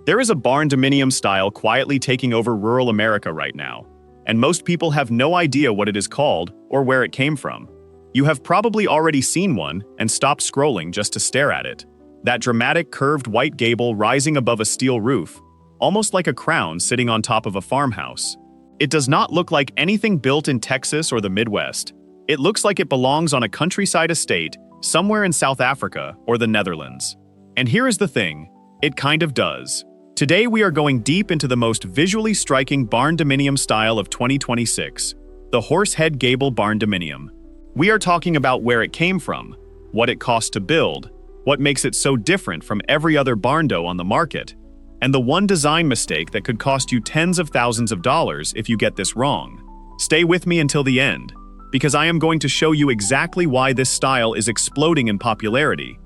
There is a barndominium style quietly taking over rural America right now, and most people have no idea what it is called or where it came from. You have probably already seen one and stopped scrolling just to stare at it. That dramatic curved white gable rising above a steel roof, almost like a crown sitting on top of a farmhouse. It does not look like anything built in Texas or the Midwest. It looks like it belongs on a countryside estate somewhere in South Africa or the Netherlands. And here is the thing, it kind of does. Today we are going deep into the most visually striking barndominium style of 2026, the Horse-Head Gable Barndominium. We are talking about where it came from, what it cost to build, what makes it so different from every other barndo on the market, and the one design mistake that could cost you tens of thousands of dollars if you get this wrong. Stay with me until the end, because I am going to show you exactly why this style is exploding in popularity,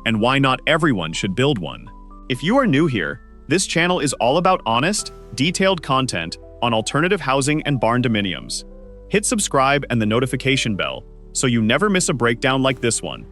and why not everyone should build one. If you are new here, this channel is all about honest, detailed content on alternative housing and barndominiums. Hit subscribe and the notification bell so you never miss a breakdown like this one.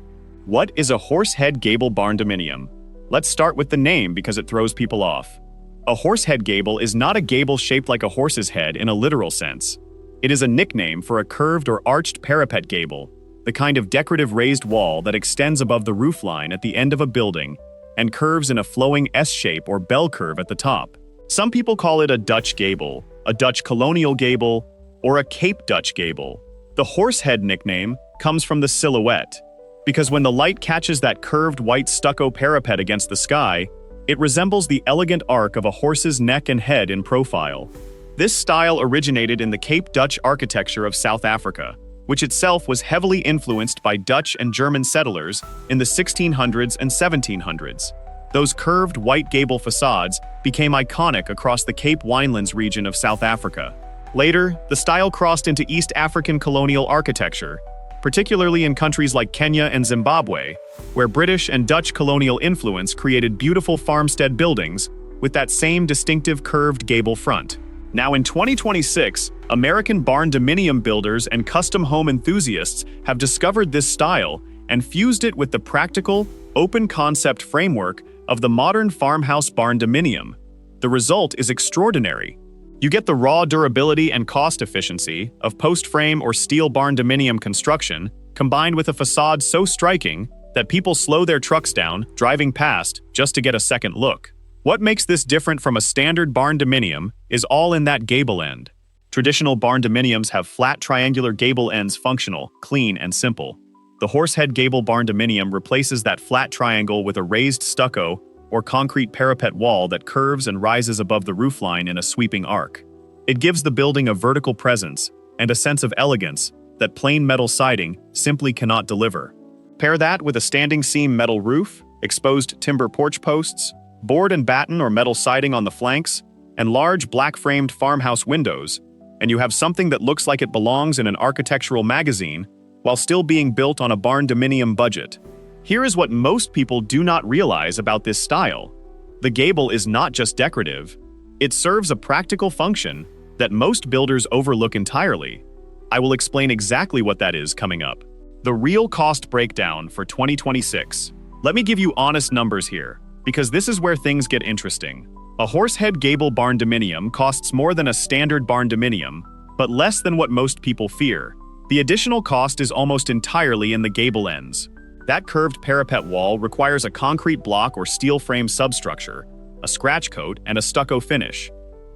What is a Horse-Head Gable Barndominium? Let's start with the name because it throws people off. A horse-head gable is not a gable shaped like a horse's head in a literal sense. It is a nickname for a curved or arched parapet gable, the kind of decorative raised wall that extends above the roofline at the end of a building and curves in a flowing S shape or bell curve at the top. Some people call it a Dutch gable, a Dutch colonial gable, or a Cape Dutch gable. The horsehead nickname comes from the silhouette, because when the light catches that curved white stucco parapet against the sky, it resembles the elegant arc of a horse's neck and head in profile. This style originated in the Cape Dutch architecture of South Africa, which itself was heavily influenced by Dutch and German settlers in the 1600s and 1700s. Those curved white gable facades became iconic across the Cape Winelands region of South Africa. Later, the style crossed into East African colonial architecture, particularly in countries like Kenya and Zimbabwe, where British and Dutch colonial influence created beautiful farmstead buildings with that same distinctive curved gable front. Now in 2026, American barndominium builders and custom home enthusiasts have discovered this style and fused it with the practical, open concept framework of the modern farmhouse barndominium. The result is extraordinary. You get the raw durability and cost efficiency of post-frame or steel barndominium construction, combined with a facade so striking that people slow their trucks down, driving past, just to get a second look. What makes this different from a standard barndominium is all in that gable end. Traditional barndominiums have flat triangular gable ends functional, clean, and simple. The Horse-Head Gable Barndominium replaces that flat triangle with a raised stucco or concrete parapet wall that curves and rises above the roofline in a sweeping arc. It gives the building a vertical presence and a sense of elegance that plain metal siding simply cannot deliver. Pair that with a standing seam metal roof, exposed timber porch posts, board and batten or metal siding on the flanks, and large black-framed farmhouse windows, and you have something that looks like it belongs in an architectural magazine while still being built on a barndominium budget. Here is what most people do not realize about this style. The gable is not just decorative. It serves a practical function that most builders overlook entirely. I will explain exactly what that is coming up. The real cost breakdown for 2026. Let me give you honest numbers here, because this is where things get interesting. A Horse-Head Gable Barndominium costs more than a standard barndominium, but less than what most people fear. The additional cost is almost entirely in the gable ends. That curved parapet wall requires a concrete block or steel frame substructure, a scratch coat, and a stucco finish.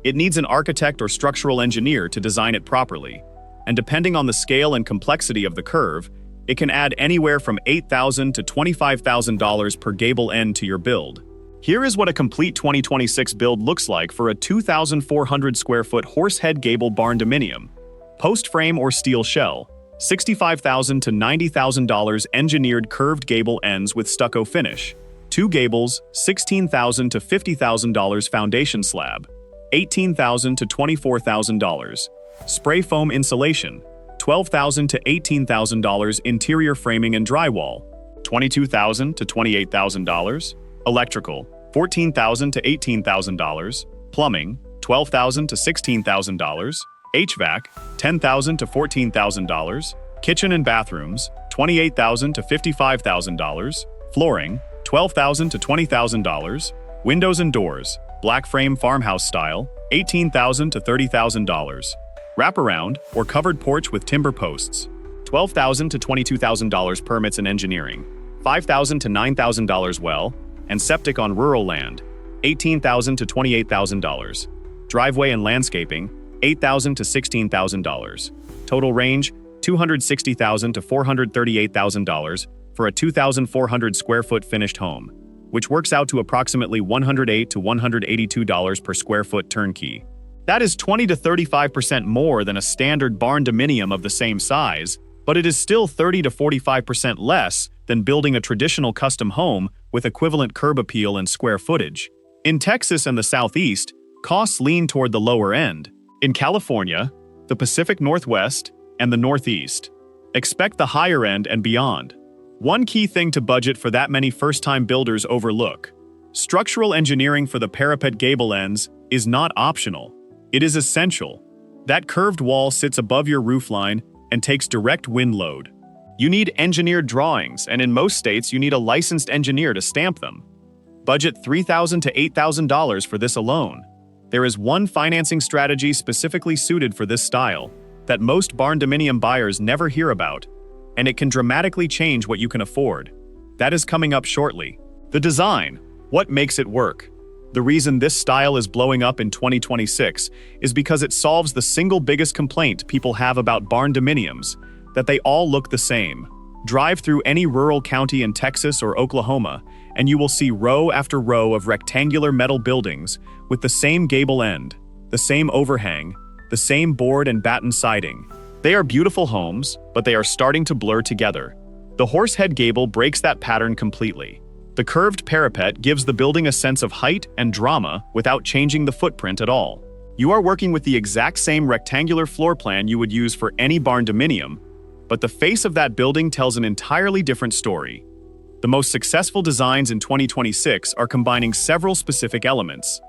It needs an architect or structural engineer to design it properly, and depending on the scale and complexity of the curve, it can add anywhere from $8,000 to $25,000 per gable end to your build. Here is what a complete 2026 build looks like for a 2,400 square foot Horse-Head Gable Barndominium. Post-frame or steel shell, $65,000 to $90,000 engineered curved gable ends with stucco finish. 2 gables, $16,000 to $50,000 foundation slab, $18,000 to $24,000. Spray foam insulation, $12,000 to $18,000 interior framing and drywall, $22,000 to $28,000. Electrical, $14,000 to $18,000. Plumbing, $12,000 to $16,000. HVAC, $10,000 to $14,000. Kitchen and bathrooms, $28,000 to $55,000. Flooring, $12,000 to $20,000. Windows and doors, Black frame farmhouse style, $18,000 to $30,000. Wraparound or covered porch with timber posts, $12,000 to $22,000 permits and engineering, $5,000 to $9,000 well, and septic on rural land, $18,000 to $28,000. Driveway and landscaping, $8,000 to $16,000. Total range, $260,000 to $438,000 for a 2,400 square foot finished home, which works out to approximately $108 to $182 per square foot turnkey. That is 20 to 35% more than a standard barndominium of the same size, but it is still 30 to 45% less than building a traditional custom home with equivalent curb appeal and square footage. In Texas and the Southeast, costs lean toward the lower end. In California, the Pacific Northwest, and the Northeast, expect the higher end and beyond. One key thing to budget for that many first-time builders overlook: structural engineering for the parapet gable ends is not optional. It is essential. That curved wall sits above your roofline and takes direct wind load. You need engineered drawings, and in most states you need a licensed engineer to stamp them. Budget $3,000 to $8,000 for this alone. There is one financing strategy specifically suited for this style that most barndominium buyers never hear about, and it can dramatically change what you can afford. That is coming up shortly. The design. What makes it work? The reason this style is blowing up in 2026 is because it solves the single biggest complaint people have about barndominiums, that they all look the same. Drive through any rural county in Texas or Oklahoma, and you will see row after row of rectangular metal buildings with the same gable end, the same overhang, the same board and batten siding. They are beautiful homes, but they are starting to blur together. The Horse-Head Gable breaks that pattern completely. The curved parapet gives the building a sense of height and drama without changing the footprint at all. You are working with the exact same rectangular floor plan you would use for any barndominium, but the face of that building tells an entirely different story. The most successful designs in 2026 are combining several specific elements.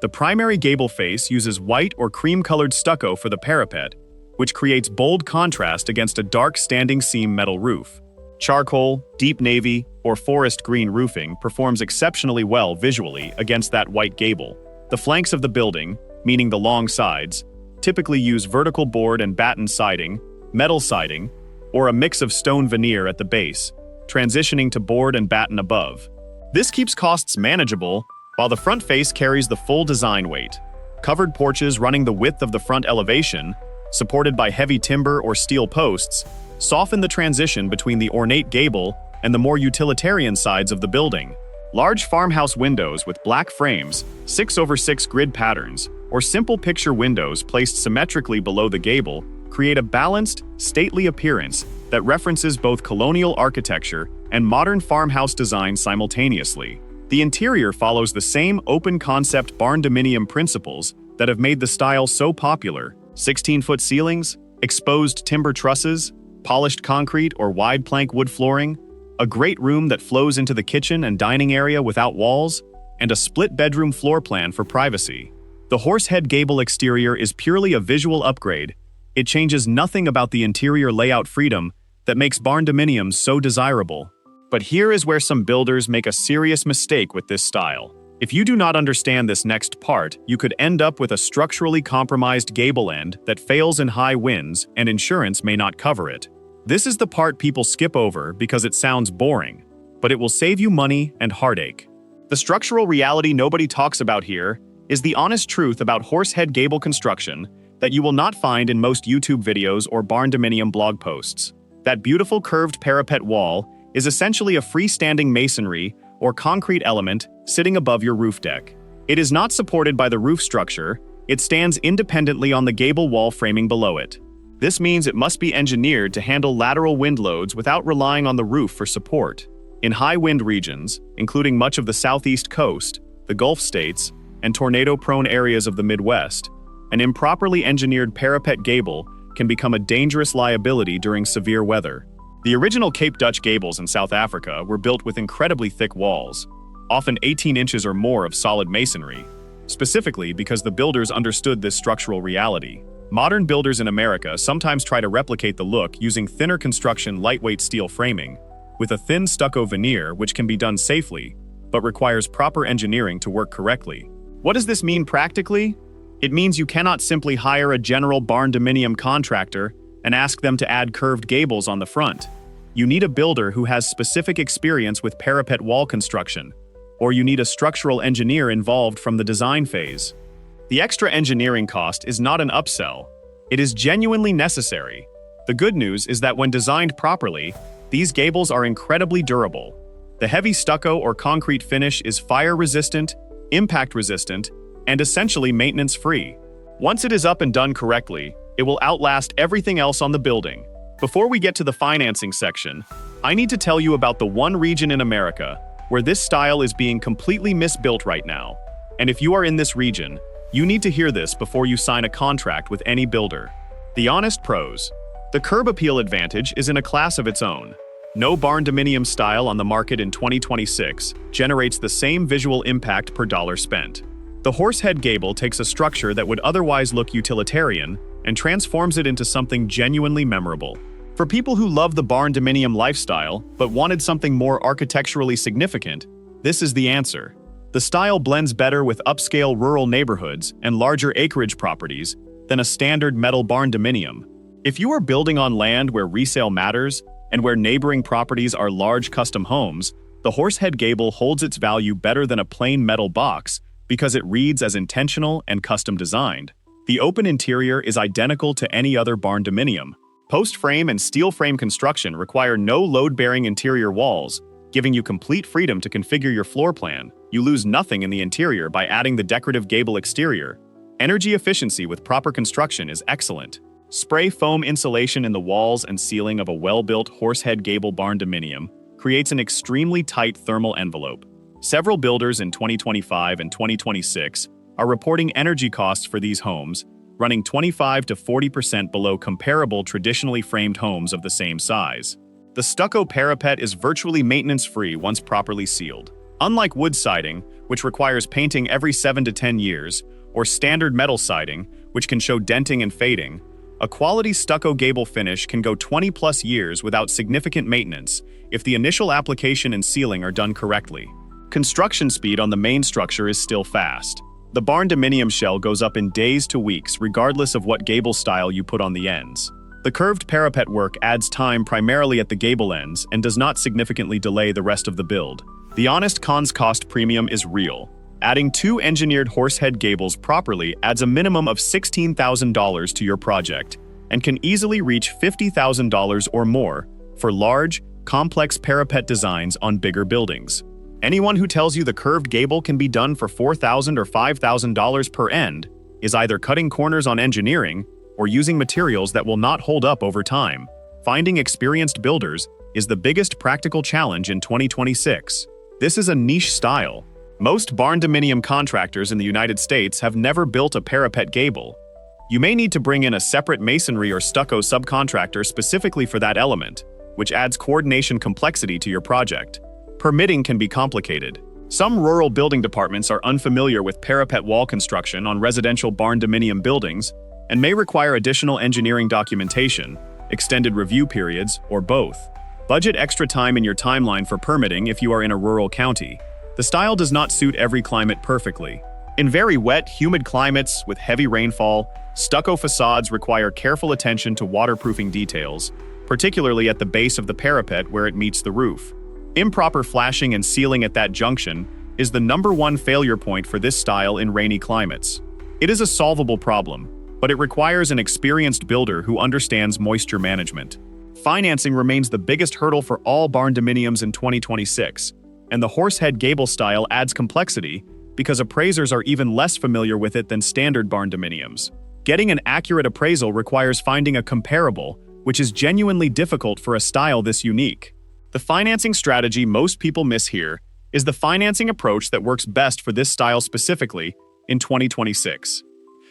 The primary gable face uses white or cream-colored stucco for the parapet, which creates bold contrast against a dark standing seam metal roof. Charcoal, deep navy, or forest green roofing performs exceptionally well visually against that white gable. The flanks of the building, meaning the long sides, typically use vertical board and batten siding, metal siding, or a mix of stone veneer at the base, transitioning to board and batten above. This keeps costs manageable, while the front face carries the full design weight. Covered porches running the width of the front elevation, supported by heavy timber or steel posts, soften the transition between the ornate gable and the more utilitarian sides of the building. Large farmhouse windows with black frames, 6/6 grid patterns, or simple picture windows placed symmetrically below the gable create a balanced, stately appearance that references both colonial architecture and modern farmhouse design simultaneously. The interior follows the same open-concept barndominium principles that have made the style so popular: 16-foot ceilings, exposed timber trusses, polished concrete or wide plank wood flooring, a great room that flows into the kitchen and dining area without walls, and a split-bedroom floor plan for privacy. The Horse-Head Gable exterior is purely a visual upgrade. It changes nothing about the interior layout freedom that makes barndominiums so desirable. But here is where some builders make a serious mistake with this style. If you do not understand this next part, you could end up with a structurally compromised gable end that fails in high winds and insurance may not cover it. This is the part people skip over because it sounds boring, but it will save you money and heartache. The structural reality nobody talks about here is the honest truth about Horse-Head Gable construction that you will not find in most YouTube videos or barndominium blog posts. That beautiful curved parapet wall is essentially a freestanding masonry or concrete element sitting above your roof deck. It is not supported by the roof structure, it stands independently on the gable wall framing below it. This means it must be engineered to handle lateral wind loads without relying on the roof for support. In high wind regions, including much of the southeast coast, the Gulf states, and tornado-prone areas of the Midwest, an improperly engineered parapet gable can become a dangerous liability during severe weather. The original Cape Dutch gables in South Africa were built with incredibly thick walls, often 18 inches or more of solid masonry, specifically because the builders understood this structural reality. Modern builders in America sometimes try to replicate the look using thinner construction lightweight steel framing, with a thin stucco veneer which can be done safely, but requires proper engineering to work correctly. What does this mean practically? It means you cannot simply hire a general barndominium contractor and ask them to add curved gables on the front. You need a builder who has specific experience with parapet wall construction, or you need a structural engineer involved from the design phase. The extra engineering cost is not an upsell. It is genuinely necessary. The good news is that when designed properly, these gables are incredibly durable. The heavy stucco or concrete finish is fire-resistant, impact-resistant, and essentially maintenance-free. Once it is up and done correctly, it will outlast everything else on the building. Before we get to the financing section, I need to tell you about the one region in America where this style is being completely misbuilt right now. And if you are in this region, you need to hear this before you sign a contract with any builder. The honest pros. The curb appeal advantage is in a class of its own. No barndominium style on the market in 2026 generates the same visual impact per dollar spent. The Horse-Head Gable takes a structure that would otherwise look utilitarian and transforms it into something genuinely memorable. For people who love the barndominium lifestyle but wanted something more architecturally significant, this is the answer. The style blends better with upscale rural neighborhoods and larger acreage properties than a standard metal barndominium. If you are building on land where resale matters and where neighboring properties are large custom homes, the Horse-Head Gable holds its value better than a plain metal box because it reads as intentional and custom designed. The open interior is identical to any other barndominium. Post frame and steel frame construction require no load-bearing interior walls, giving you complete freedom to configure your floor plan. You lose nothing in the interior by adding the decorative gable exterior. Energy efficiency with proper construction is excellent. Spray foam insulation in the walls and ceiling of a well-built Horse-Head Gable barndominium creates an extremely tight thermal envelope. Several builders in 2025 and 2026 are reporting energy costs for these homes running 25 to 40% below comparable traditionally framed homes of the same size. The stucco parapet is virtually maintenance-free once properly sealed. Unlike wood siding, which requires painting every 7 to 10 years, or standard metal siding, which can show denting and fading, a quality stucco gable finish can go 20+ years without significant maintenance if the initial application and sealing are done correctly. Construction speed on the main structure is still fast. The barndominium shell goes up in days to weeks regardless of what gable style you put on the ends. The curved parapet work adds time primarily at the gable ends and does not significantly delay the rest of the build. The honest cons cost premium is real. Adding 2 engineered Horse-Head gables properly adds a minimum of $16,000 to your project and can easily reach $50,000 or more for large, complex parapet designs on bigger buildings. Anyone who tells you the curved gable can be done for $4,000 or $5,000 per end is either cutting corners on engineering or using materials that will not hold up over time. Finding experienced builders is the biggest practical challenge in 2026. This is a niche style. Most barndominium contractors in the United States have never built a parapet gable. You may need to bring in a separate masonry or stucco subcontractor specifically for that element, which adds coordination complexity to your project. Permitting can be complicated. Some rural building departments are unfamiliar with parapet wall construction on residential barndominium buildings and may require additional engineering documentation, extended review periods, or both. Budget extra time in your timeline for permitting if you are in a rural county. The style does not suit every climate perfectly. In very wet, humid climates with heavy rainfall, stucco facades require careful attention to waterproofing details, particularly at the base of the parapet where it meets the roof. Improper flashing and sealing at that junction is the #1 failure point for this style in rainy climates. It is a solvable problem, but it requires an experienced builder who understands moisture management. Financing remains the biggest hurdle for all barndominiums in 2026, and the Horse-Head Gable style adds complexity because appraisers are even less familiar with it than standard barndominiums. Getting an accurate appraisal requires finding a comparable, which is genuinely difficult for a style this unique. The financing strategy most people miss here is the financing approach that works best for this style specifically in 2026.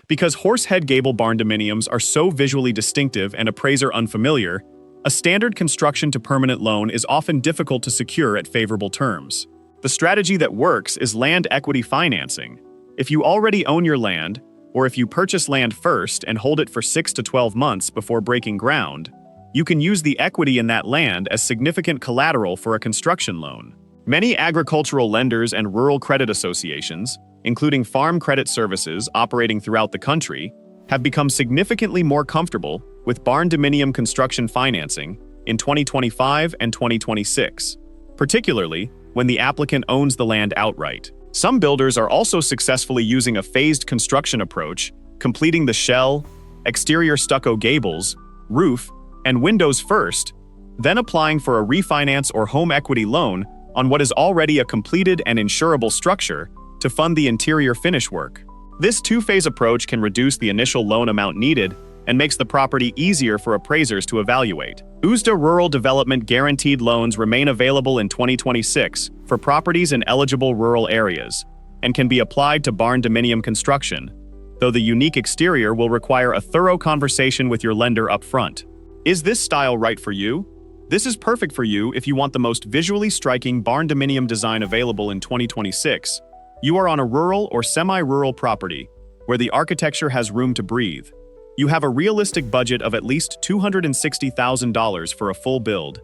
Because Horse-Head Gable barndominiums are so visually distinctive and appraiser unfamiliar, a standard construction to permanent loan is often difficult to secure at favorable terms. The strategy that works is land equity financing. If you already own your land, or if you purchase land first and hold it for 6 to 12 months before breaking ground, you can use the equity in that land as significant collateral for a construction loan. Many agricultural lenders and rural credit associations, including farm credit services operating throughout the country, have become significantly more comfortable with barndominium construction financing in 2025 and 2026, particularly when the applicant owns the land outright. Some builders are also successfully using a phased construction approach, completing the shell, exterior stucco gables, roof, and windows first, then applying for a refinance or home equity loan on what is already a completed and insurable structure to fund the interior finish work. This two-phase approach can reduce the initial loan amount needed and makes the property easier for appraisers to evaluate. USDA Rural Development Guaranteed Loans remain available in 2026 for properties in eligible rural areas and can be applied to barndominium construction, though the unique exterior will require a thorough conversation with your lender up front. Is this style right for you? This is perfect for you if you want the most visually striking barndominium design available in 2026. You are on a rural or semi-rural property where the architecture has room to breathe. You have a realistic budget of at least $260,000 for a full build.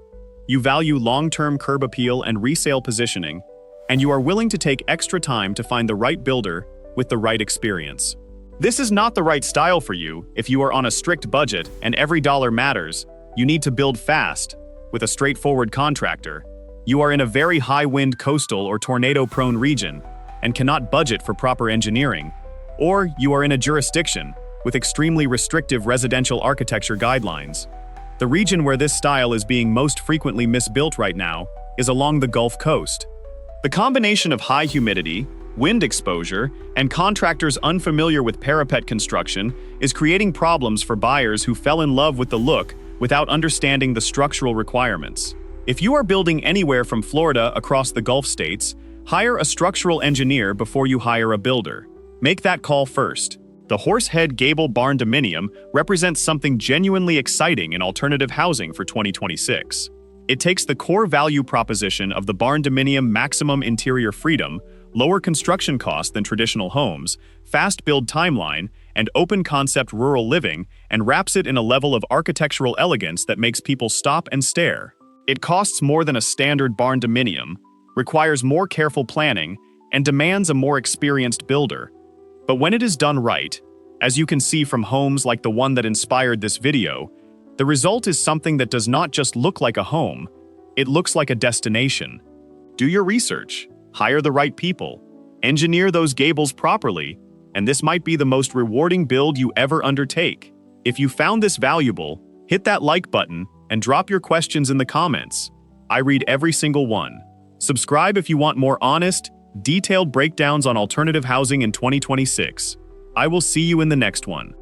You value long-term curb appeal and resale positioning, and you are willing to take extra time to find the right builder with the right experience. This is not the right style for you if you are on a strict budget and every dollar matters. You need to build fast with a straightforward contractor. You are in a very high-wind coastal or tornado-prone region and cannot budget for proper engineering, or you are in a jurisdiction with extremely restrictive residential architecture guidelines. The region where this style is being most frequently misbuilt right now is along the Gulf Coast. The combination of high humidity, wind exposure, and contractors unfamiliar with parapet construction is creating problems for buyers who fell in love with the look without understanding the structural requirements. If you are building anywhere from Florida across the Gulf states, hire a structural engineer before you hire a builder. Make that call first. The Horse-Head Gable Barndominium represents something genuinely exciting in alternative housing for 2026. It takes the core value proposition of the barndominium maximum interior freedom, lower construction cost than traditional homes, fast build timeline, and open concept rural living and wraps it in a level of architectural elegance that makes people stop and stare. It costs more than a standard barndominium, requires more careful planning, and demands a more experienced builder. But when it is done right, as you can see from homes like the one that inspired this video, the result is something that does not just look like a home, it looks like a destination. Do your research, hire the right people, engineer those gables properly, and this might be the most rewarding build you ever undertake. If you found this valuable, hit that like button and drop your questions in the comments. I read every single one. Subscribe if you want more honest, detailed breakdowns on alternative housing in 2026. I will see you in the next one.